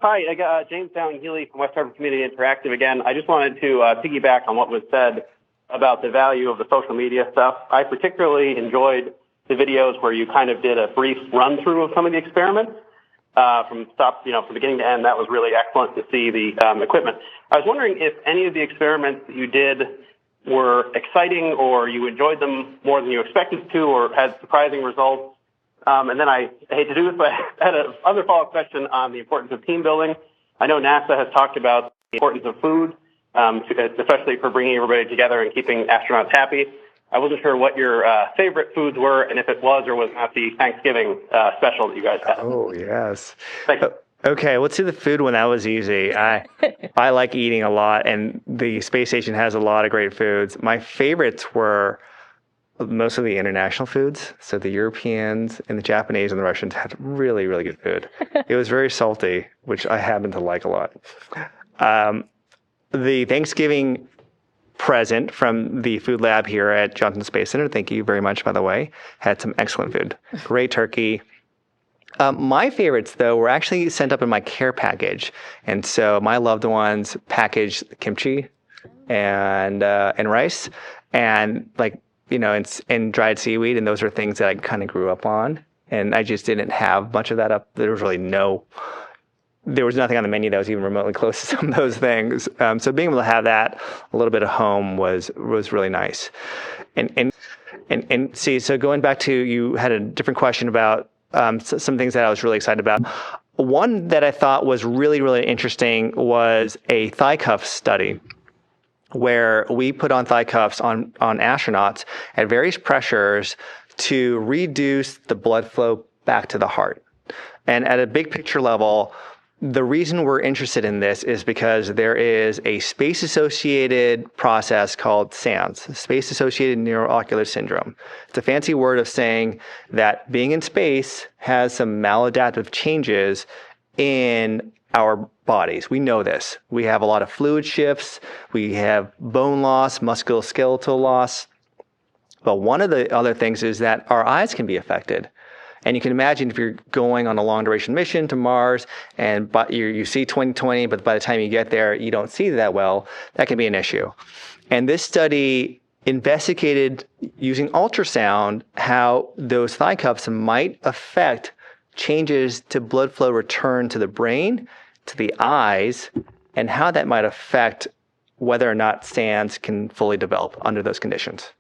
Hi, I got James Dowling-Healey from West Hartford Community Interactive again. I just wanted to piggyback on what was said about the value of the social media stuff. I particularly enjoyed the videos where you kind of did a brief run-through of some of the experiments from beginning to end. That was really excellent to see the equipment. I was wondering if any of the experiments that you did were exciting or you enjoyed them more than you expected to or had surprising results. And then I hate to do this, but I had another follow-up question on the importance of team building. I know NASA has talked about the importance of food, especially for bringing everybody together and keeping astronauts happy. I wasn't sure what your favorite foods were and if it was or was not the Thanksgiving special that you guys had. Oh, yes. Thank you. Okay, let's do the food one. That was easy. I like eating a lot, and the space station has a lot of great foods. My favorites were most of the international foods. So the Europeans and the Japanese and the Russians had really, really good food. It was very salty, which I happen to like a lot. The Thanksgiving present from the food lab here at Johnson Space Center, thank you very much, by the way, had some excellent food. Great turkey. My favorites, though, were actually sent up in my care package. And so my loved ones packaged kimchi and rice and and dried seaweed. And those are things that I kind of grew up on. And I just didn't have much of that up. There was nothing on the menu that was even remotely close to some of those things. So being able to have that a little bit at home was really nice. And see, so going back to, you had a different question about some things that I was really excited about. One that I thought was really, really interesting was a thigh cuff study where we put on thigh cuffs on astronauts at various pressures to reduce the blood flow back to the heart. And at a big picture level, the reason we're interested in this is because there is a space-associated process called SANS, space-associated neuroocular syndrome. It's a fancy word of saying that being in space has some maladaptive changes in our bodies. We know this. We have a lot of fluid shifts. We have bone loss, musculoskeletal loss. But one of the other things is that our eyes can be affected. And you can imagine if you're going on a long duration mission to Mars and you see 20/20, but by the time you get there, you don't see that well, that can be an issue. And this study investigated using ultrasound how those thigh cuffs might affect changes to blood flow return to the brain, to the eyes, and how that might affect whether or not SANS can fully develop under those conditions.